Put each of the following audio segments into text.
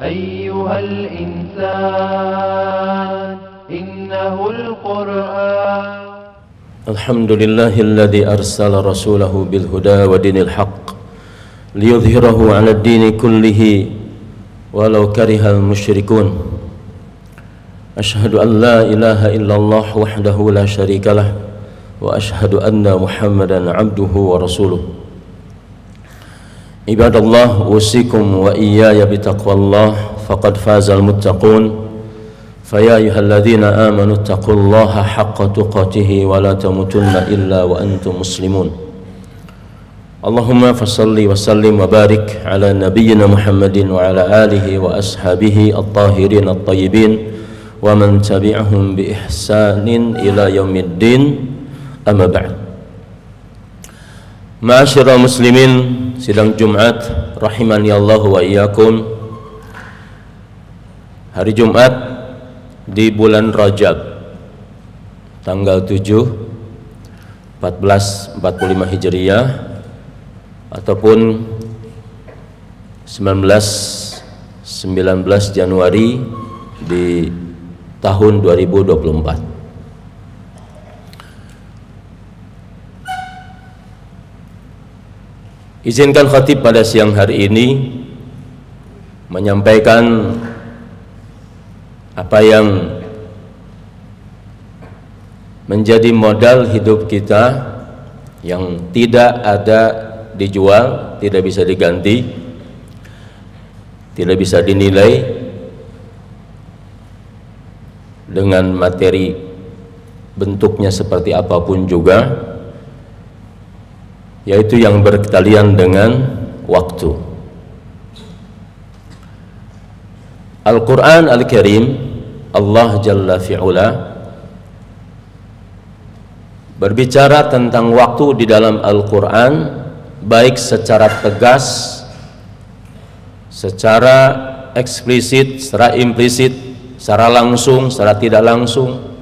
أيها الإنسان إنه القرآن. الحمد لله الذي أرسل رسوله بالهدى ودين الحق ليظهره على الدين كله ولو كره المشركون. أشهد أن لا إله إلا الله وحده لا شريك له وأشهد أن محمدا عبده ورسوله. عباد الله، أوصيكم وإياي بتقوى الله فقد فاز المتقون. فيا أيها الذين آمنوا اتقوا الله حق تقاته ولا تموتن إلا وأنتم مسلمون. اللهم فصل وسلم وبارك على نبينا محمد وعلى آله وأصحابه الطاهرين الطيبين ومن تبعهم بإحسان إلى يوم الدين. أما بعد. Ma'asyiral muslimin, sidang Jumat rahimani Allah wa iyyakum. Hari Jumat di bulan Rajab tanggal 7 1445 Hijriah ataupun 19 Januari di tahun 2024. Izinkan khatib pada siang hari ini menyampaikan apa yang menjadi modal hidup kita yang tidak ada dijual, tidak bisa diganti, tidak bisa dinilai dengan materi bentuknya seperti apapun juga, yaitu yang berkaitan dengan waktu. Al-Quran Al-Karim, Allah Jalla fi'ula berbicara tentang waktu di dalam Al-Quran, baik secara tegas, secara eksplisit, secara implisit, secara langsung, secara tidak langsung,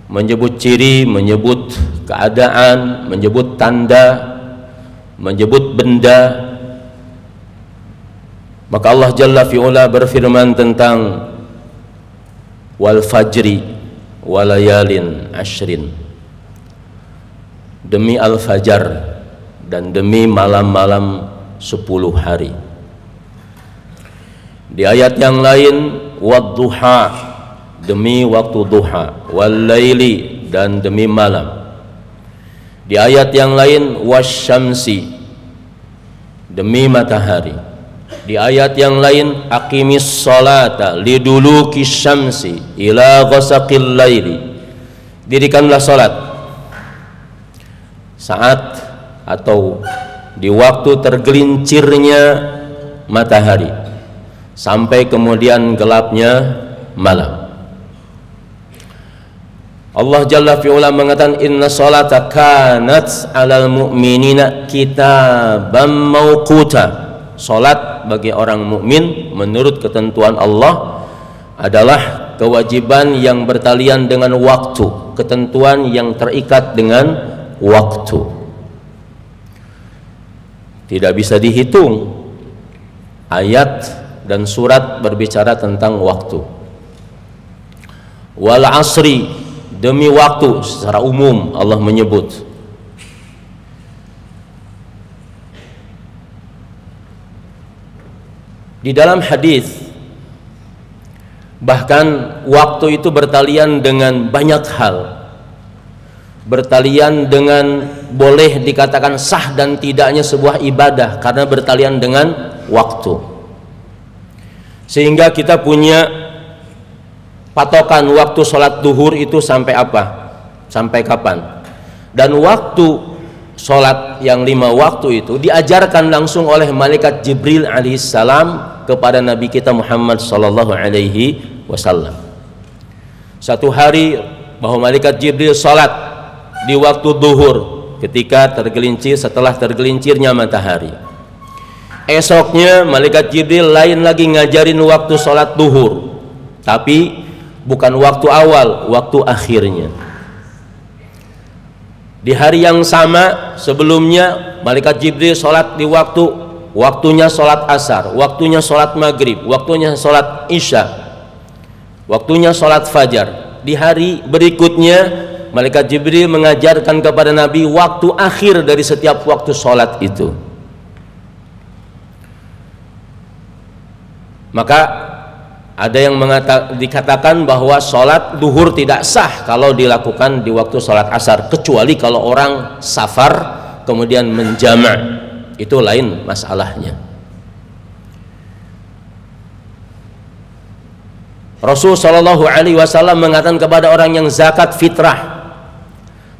menyebut ciri, menyebut keadaan, menyebut tanda, menyebut benda. Maka Allah Jalla fi'ula berfirman tentang wal fajri walayalin ashrin, demi al-fajar dan demi malam-malam 10 hari. Di ayat yang lain wadduha, demi waktu duha, wal laili, dan demi malam. Di ayat yang lain wasyamsi, demi matahari. Di ayat yang lain aqimis salata liduluki syamsi ila ghasaqil laili, dirikanlah salat saat atau di waktu tergelincirnya matahari sampai kemudian gelapnya malam. Allah Jalla fi'ula mengatakan inna salata kanat alal mu'minina kitaban mawquta. Salat bagi orang mukmin menurut ketentuan Allah adalah kewajiban yang bertalian dengan waktu, ketentuan yang terikat dengan waktu. Tidak bisa dihitung. Ayat dan surat berbicara tentang waktu. Wal asri, demi waktu secara umum Allah menyebut. Di dalam hadis bahkan waktu itu bertalian dengan banyak hal, bertalian dengan boleh dikatakan sah dan tidaknya sebuah ibadah karena bertalian dengan waktu. Sehingga kita punya patokan waktu sholat duhur itu sampai apa? Sampai kapan? Dan waktu sholat yang 5 waktu itu diajarkan langsung oleh malaikat Jibril alaihissalam kepada Nabi kita Muhammad sallallahu alaihi wasallam. Satu hari bahwa malaikat Jibril sholat di waktu duhur ketika setelah tergelincirnya matahari. Esoknya malaikat Jibril lain lagi ngajarin waktu sholat duhur, tapi bukan waktu awal, waktu akhirnya. Di hari yang sama sebelumnya malaikat Jibril sholat di waktu waktunya sholat asar, waktunya sholat maghrib, waktunya sholat isya, waktunya sholat fajar. Di hari berikutnya malaikat Jibril mengajarkan kepada Nabi waktu akhir dari setiap waktu sholat itu. Maka ada yang dikatakan bahwa sholat duhur tidak sah kalau dilakukan di waktu sholat asar, kecuali kalau orang safar kemudian menjama', itu lain masalahnya. Rasul sallallahu alaihi wasallam mengatakan kepada orang yang zakat fitrah,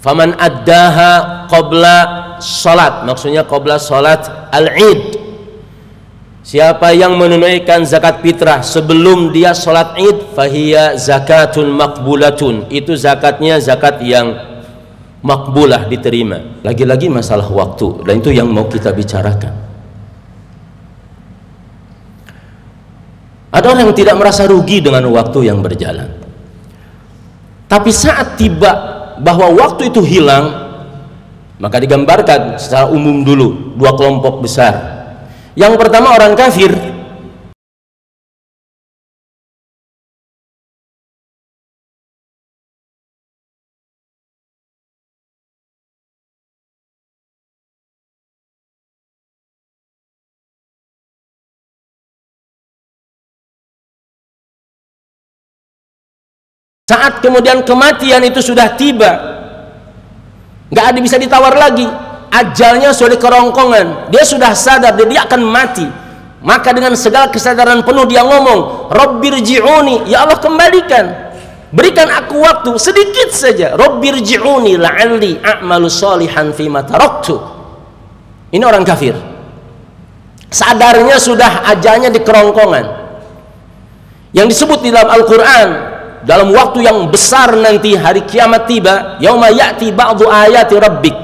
faman addaha qabla salat, maksudnya qabla salat al-id, siapa yang menunaikan zakat fitrah sebelum dia salat id, fahiya zakatun maqbulatun, itu zakatnya zakat yang makbulah, diterima. Lagi-lagi masalah waktu, dan itu yang mau kita bicarakan. Ada orang yang tidak merasa rugi dengan waktu yang berjalan, tapi saat tiba bahwa waktu itu hilang, maka digambarkan secara umum dulu dua kelompok besar. Yang pertama orang kafir. Saat kemudian kematian itu sudah tiba, nggak ada bisa ditawar lagi, ajalnya sudah di kerongkongan, dia sudah sadar dia akan mati. Maka dengan segala kesadaran penuh dia ngomong, Rabbirji'uni, ya Allah kembalikan, berikan aku waktu sedikit saja. Rabbirji'uni la'alli a'malu sholihan fima taraktu. Ini orang kafir, sadarnya sudah ajalnya di kerongkongan. Yang disebut di dalam Al-Quran, dalam waktu yang besar nanti hari kiamat tiba, yauma ya'ti ba'du ayati rabbik,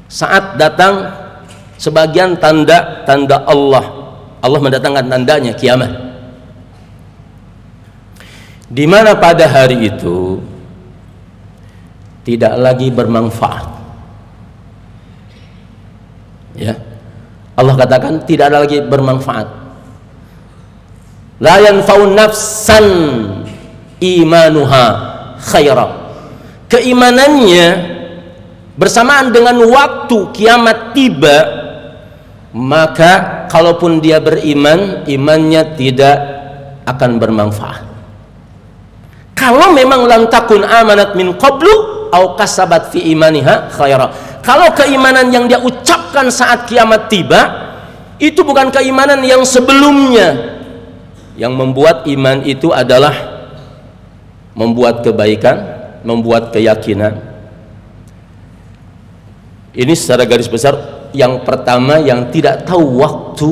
saat datang sebagian tanda-tanda Allah mendatangkan tandanya kiamat, di mana pada hari itu tidak lagi bermanfaat. Ya, Allah katakan tidak ada lagi bermanfaat. La yanfa'un nafsan imanuha khaira, keimanannya bersamaan dengan waktu kiamat tiba, maka kalaupun dia beriman, imannya tidak akan bermanfaat. Kalau memang lam takun amanat min qablu au kasabat fi imaniha khaira, kalau keimanan yang dia ucapkan saat kiamat tiba itu bukan keimanan yang sebelumnya. Yang membuat iman itu adalah membuat kebaikan, membuat keyakinan. Ini secara garis besar. Yang pertama, yang tidak tahu waktu,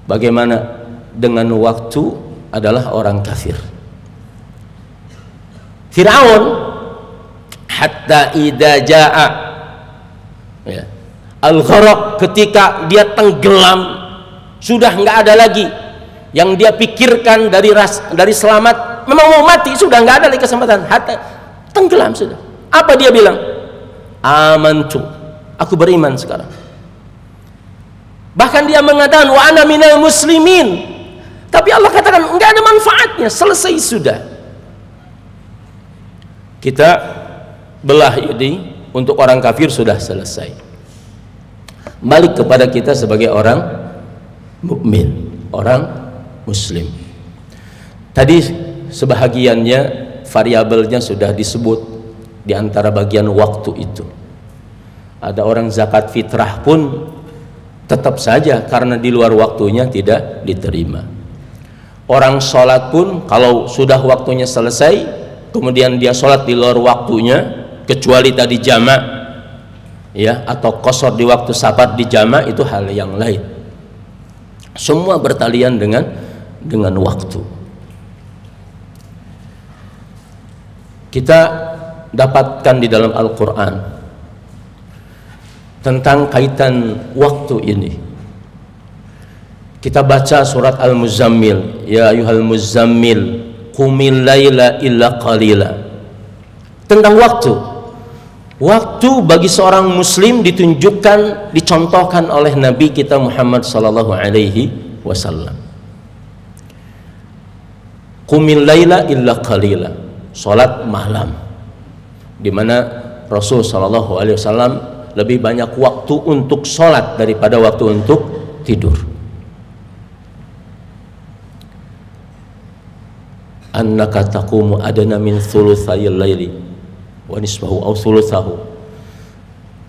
bagaimana dengan waktu, adalah orang kafir. Fir'aun, hatta idza jaa, ya, al-gharaq, ketika dia tenggelam, sudah nggak ada lagi yang dia pikirkan dari selamat, memang mau mati, sudah nggak ada lagi kesempatan, hatta tenggelam sudah. Apa dia bilang? Amantu, aku beriman sekarang. Bahkan dia mengatakan wa ana minal muslimin, tapi Allah katakan nggak ada manfaatnya, selesai sudah. Kita belah ini untuk orang kafir sudah selesai. Balik kepada kita sebagai orang mukmin, orang muslim. Tadi sebahagiannya variabelnya sudah disebut di antara bagian waktu itu. Ada orang zakat fitrah pun tetap saja karena di luar waktunya tidak diterima. Orang sholat pun kalau sudah waktunya selesai kemudian dia sholat di luar waktunya, kecuali tadi jama', ya, atau qasar di waktu safar di jama', itu hal yang lain. Semua bertalian dengan waktu. Kita dapatkan di dalam Al-Quran tentang kaitan waktu ini. Kita baca surat Al-Muzammil, ya ayyuhal muzammil qumil laila illa qalila, tentang waktu. Waktu bagi seorang muslim ditunjukkan, dicontohkan oleh Nabi kita Muhammad sallallahu alaihi wasallam. Qumil laila illa qalila, salat malam, di mana Rasul sallallahu alaihi wasallam lebih banyak waktu untuk salat daripada waktu untuk tidur. Annaka taqumu adna min thulutsayil laili wa nisfahu aw thulutsahu.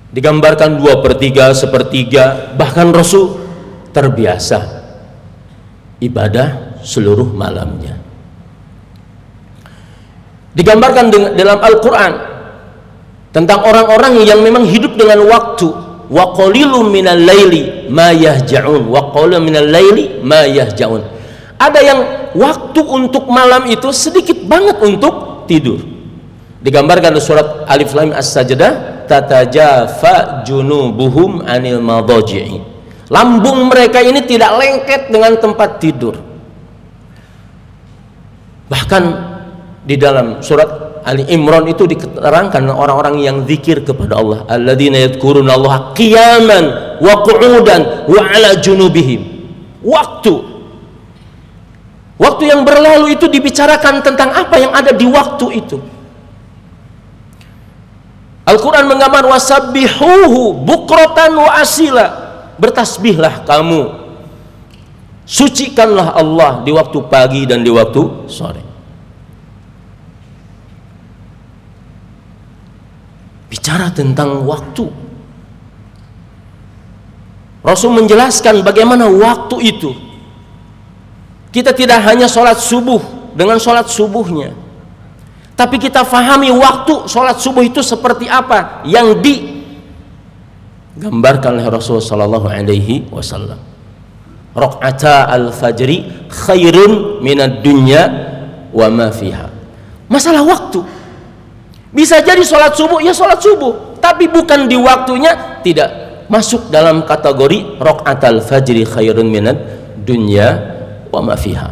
Digambarkan 2/3, sepertiga, bahkan Rasul terbiasa ibadah seluruh malamnya. Digambarkan dalam Al-Quran tentang orang-orang yang memang hidup dengan waktu. Wa qalilum minal laili ma yahja'un, wa qalilum minal laili ma yahja'un. Ada yang waktu untuk malam itu sedikit banget untuk tidur. Digambarkan di surat Alif Lam As-Sajdah, tatajafa junubuhum anil madaji'i. Lambung mereka ini tidak lengket dengan tempat tidur. Bahkan di dalam surat Ali Imran itu diterangkan orang-orang yang zikir kepada Allah, alladzina yadhkurunallaha qiyaman wa qu'udan wa 'ala junubihim. Waktu yang berlalu itu dibicarakan tentang apa yang ada di waktu itu. Al-Quran menggambar wasabbihuhu bukratan wa asila, bertasbihlah kamu, sucikanlah Allah di waktu pagi dan di waktu sore. Bicara tentang waktu, Rasul menjelaskan bagaimana waktu itu. Kita tidak hanya sholat subuh dengan sholat subuhnya, tapi kita fahami waktu sholat subuh itu seperti apa yang digambarkan oleh Rasul sallallahu alaihi wasallam. Raq'ata al-fajri khairun minad dunya wa ma fiha. Masalah waktu. Bisa jadi sholat subuh, ya sholat subuh, tapi bukan di waktunya, tidak masuk dalam kategori raq'ata al-fajri khairun minad dunya wa ma fiha.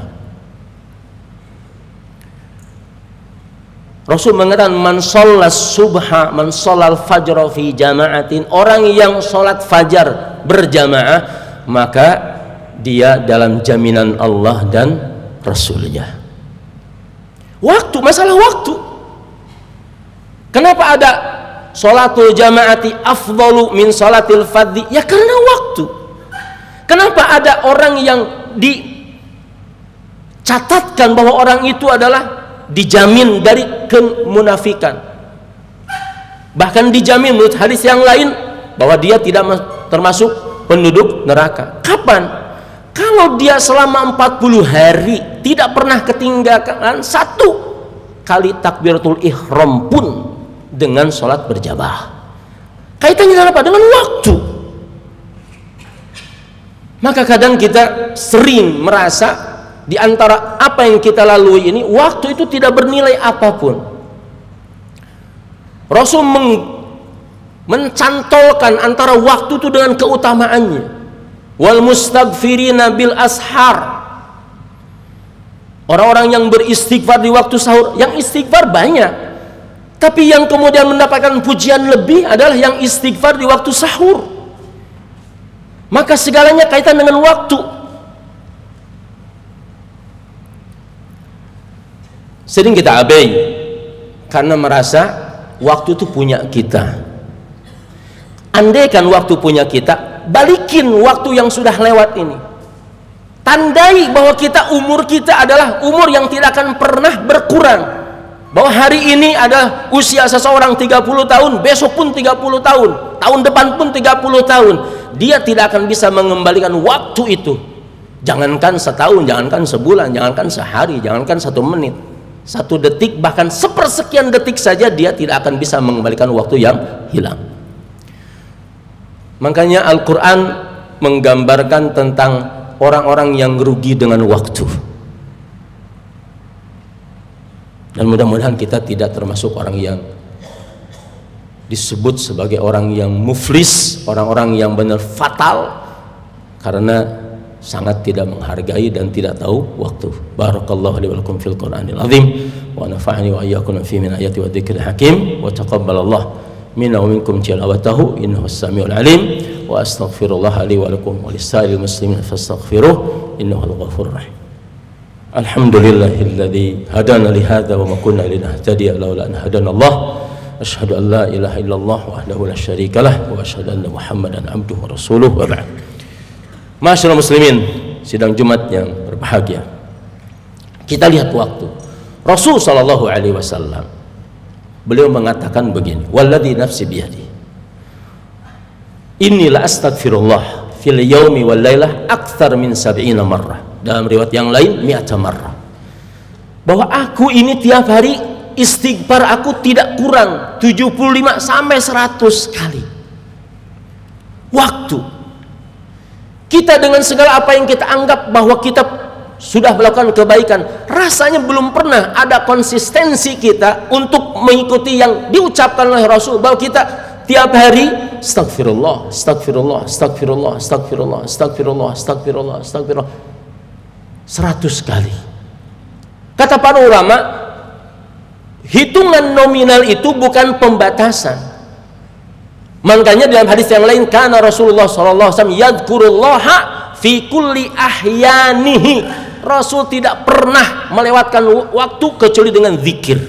Rasul mengatakan man shollas subha man sholal fajra fi jama'atin, orang yang sholat fajar berjamaah maka dia dalam jaminan Allah dan Rasulnya. Waktu, masalah waktu. Kenapa ada sholatul jama'ati afdalu min sholatil fardhi? Ya karena waktu. Kenapa ada orang yang dicatatkan bahwa orang itu adalah dijamin dari kemunafikan, bahkan dijamin menurut hadis yang lain bahwa dia tidak termasuk penduduk neraka? Kapan? Kalau dia selama 40 hari tidak pernah ketinggalan satu kali takbiratul ihram pun dengan sholat berjamaah. Kaitannya dengan apa? Dengan waktu. Maka kadang kita sering merasa di antara apa yang kita lalui ini, waktu itu tidak bernilai apapun. Rasul mencantolkan antara waktu itu dengan keutamaannya. Wal mustaghfirina bil ashar, orang-orang yang beristighfar di waktu sahur. Yang istighfar banyak, tapi yang kemudian mendapatkan pujian lebih adalah yang istighfar di waktu sahur. Maka segalanya kaitan dengan waktu. Sering kita abai karena merasa waktu itu punya kita. Andaikan waktu punya kita, balikin waktu yang sudah lewat ini. Tandai bahwa umur kita adalah umur yang tidak akan pernah berkurang. Bahwa hari ini adalah usia seseorang 30 tahun, besok pun 30 tahun, tahun depan pun 30 tahun. Dia tidak akan bisa mengembalikan waktu itu. Jangankan setahun, jangankan sebulan, jangankan sehari, jangankan 1 menit, 1 detik, bahkan sepersekian detik saja dia tidak akan bisa mengembalikan waktu yang hilang. Makanya Al-Quran menggambarkan tentang orang-orang yang rugi dengan waktu. Dan mudah-mudahan kita tidak termasuk orang yang disebut sebagai orang yang muflis, orang-orang yang benar fatal karena sangat tidak menghargai dan tidak tahu waktu. Barakallahu li wa lakum fil Qur'anil azim wa nafa'ani wa iyyakum fi min ayati wa dzikril hakim wa taqabbalallahu minna wa minkum tilawatahu innahu as-sami'ul alim wa astaghfirullah li wa lakum wa lisa'iril muslimin fastaghfiruh innahu al-ghafurur rahim. Alhamdulillahilladzi hadana li hadza wa ma kunna linahtadiya laula an hadana Allah. Asyhadu an la ilaha illallah wahdahu la syarikalah wa asyhadu anna Muhammadan abduhu wa rasuluh wa ba'd. Masyaallah muslimin, sidang Jumat yang berbahagia. Kita lihat waktu. Rasul sallallahu alaihi wasallam beliau mengatakan begini, walladzi nafsi biyadi, inni la astaghfirullah fil yaumi wal lailah aktsar min 70 marrah. Dalam riwayat yang lain 100 marrah. Bahwa aku ini tiap hari istighfar aku tidak kurang 75 sampai 100 kali. Waktu kita dengan segala apa yang kita anggap bahwa kita sudah melakukan kebaikan, rasanya belum pernah ada konsistensi kita untuk mengikuti yang diucapkan oleh Rasul, bahwa kita tiap hari astagfirullah, astagfirullah, astagfirullah, astagfirullah, astagfirullah, astagfirullah, astagfirullah 100 kali. Kata para ulama, hitungan nominal itu bukan pembatasan. Makanya dalam hadis yang lain, kana Rasulullah sallallahu alaihi wasallam yadhkurullaha fi kulli ahyanihi. Rasul tidak pernah melewatkan waktu kecuali dengan zikir.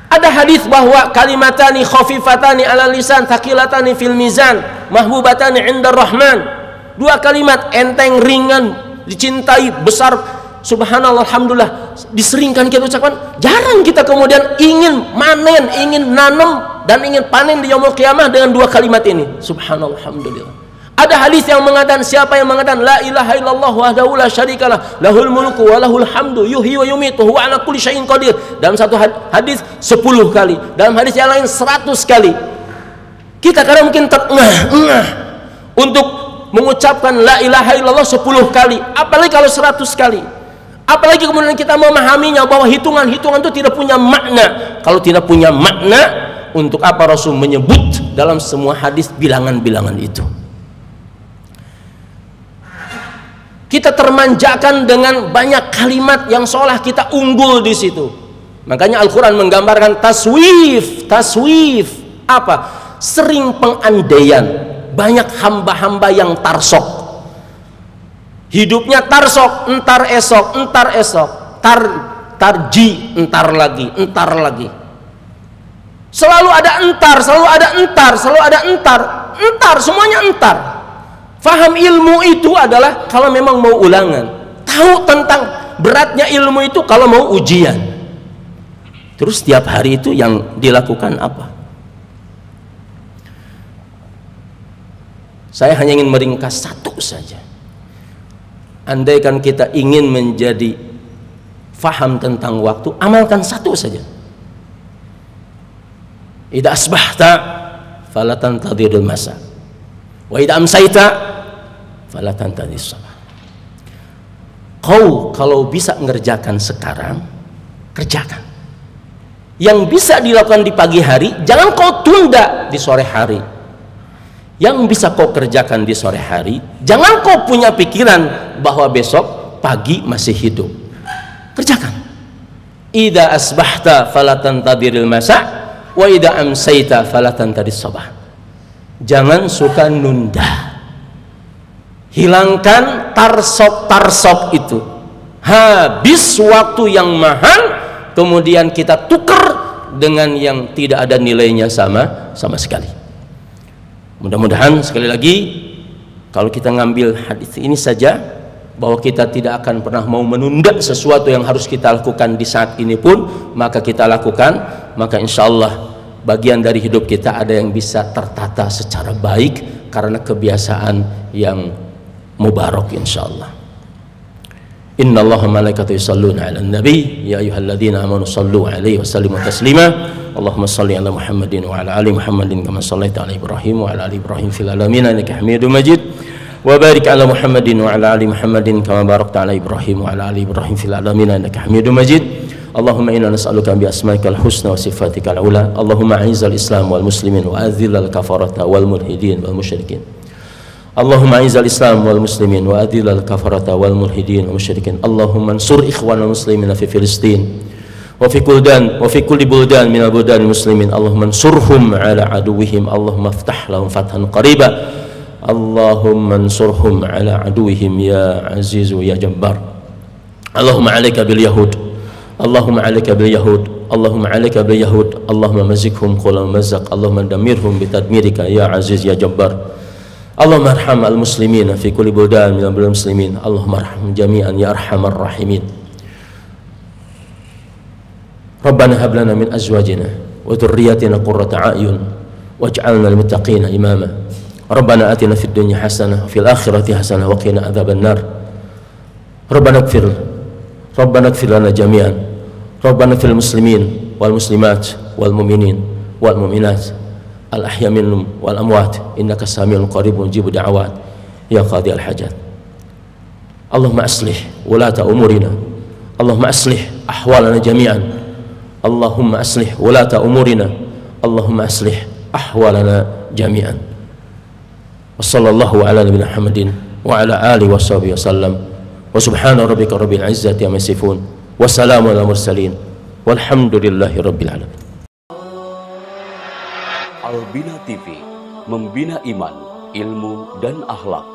Ada hadis bahwa kalimatani khafifatani ala lisan thaqilatani fil mizan mahbubatani 'inda rahman. Dua kalimat enteng, ringan, dicintai, besar, subhanallah, alhamdulillah, diseringkan kita ucapkan. Jarang kita kemudian ingin manen, ingin nanam dan ingin panen di yaumul qiyamah dengan dua kalimat ini, subhanallah, alhamdulillah. Ada hadis yang mengatakan, siapa yang mengatakan la ilaha illallah wahdahu la syarikalah lahul mulku wa lahul hamdu yuhyi wa yumiitu huwa ala kulli syai'in qadir. Dalam satu hadis 10 kali, dalam hadis yang lain 100 kali. Kita kadang mungkin terengah-engah untuk mengucapkan la ilaha illallah 10 kali, apalagi kalau 100 kali. Apalagi kemudian kita memahaminya bahwa hitungan-hitungan itu tidak punya makna. Kalau tidak punya makna, untuk apa Rasul menyebut dalam semua hadis bilangan-bilangan itu? Kita termanjakan dengan banyak kalimat yang seolah kita unggul di situ. Makanya Al-Quran menggambarkan taswif. Taswif apa? Sering pengandaian. Banyak hamba-hamba yang tarsok. Hidupnya tarsok, entar esok, tarji, entar lagi. Selalu ada entar, semuanya entar. Faham ilmu itu adalah kalau memang mau ulangan. Tahu tentang beratnya ilmu itu kalau mau ujian. Terus setiap hari itu yang dilakukan apa? Saya hanya ingin meringkas satu saja. Andaikan kita ingin menjadi faham tentang waktu, amalkan satu saja. Idza asbahta fala tantadhirul masa wa idza amsayta fala tantadhis sabah. Kau kalau bisa mengerjakan sekarang, kerjakan. Yang bisa dilakukan di pagi hari, jangan kau tunda di sore hari. Yang bisa kau kerjakan di sore hari, jangan kau punya pikiran bahwa besok pagi masih hidup. Kerjakan. Idza asbahta fala tantadhirul masa wa idza amsayta fala tantadhis sabah. Jangan suka nunda. Hilangkan tarsok itu. Habis waktu yang mahal, kemudian kita tukar dengan yang tidak ada nilainya sama sekali. Mudah-mudahan sekali lagi, kalau kita ngambil hadis ini saja, bahwa kita tidak akan pernah mau menunda sesuatu yang harus kita lakukan di saat ini pun, maka kita lakukan, maka insya Allah bagian dari hidup kita ada yang bisa tertata secara baik karena kebiasaan yang mubarak insya Allah. Inna Allah malaikatu yusalluna ala nabi ya ayyuhalladzina amanu sallu alaihi wa sallimu taslima. Allahumma salli ala Muhammadin wa ala ali Muhammadin kama sallaita ala Ibrahim wa ala ali Ibrahim fil alamin innaka Hamidum Majid. Wa barik ala Muhammadin wa ala ali Muhammadin kama barakta ala Ibrahim wa ala ali Ibrahim fil alamin innaka Hamidum Majid. Allahumma inna nas'aluka bi asma'ikal husna wa sifatikal ula. Allahumma a'izzal Islam wal muslimin wa adhillal kafarata wal mulhidin wal musyrikin. Allahumma a'izzal Islam wal muslimin wa adhillal kafarata wal mulhidin wal musyrikin. Allahumma ansur ikhwanal muslimina fi Filistin وفي كل بلدان من البلدان المسلمين اللهم انصرهم على عدوهم اللهم افتح لهم فتحا قريبا اللهم انصرهم على عدوهم يا عزيز يا جبار اللهم عليك باليهود اللهم عليك باليهود اللهم عليك باليهود اللهم مزقهم كل ممزق اللهم دمرهم بتدميرك يا عزيز يا جبار اللهم ارحم المسلمين في كل بلدان من البلدان المسلمين اللهم ارحم جميعا يا ارحم الراحمين ربنا هب لنا من ازواجنا وذرياتنا قرة اعين واجعلنا للمتقين اماما ربنا آتنا في الدنيا حسنة وفي الآخرة حسنة وقنا عذاب النار ربنا اغفر لنا جميعا ربنا اغفر للمسلمين والمسلمات والمؤمنين والمؤمنات الأحياء منهم والأموات إنك سميع قريب مجيب دعوات يا قاضي الحاجات اللهم أصلح ولاة أمورنا اللهم أصلح أحوالنا جميعا اللهم أصلح ولاة أمورنا اللهم أصلح أحوالنا جميعا وصلى الله على نبينا محمد وعلى آله وصحبه وسلم وسبحان ربك رب العزة عما يصفون وسلام على المرسلين والحمد لله رب العالمين. Albina TV, membina iman, ilmu dan akhlak.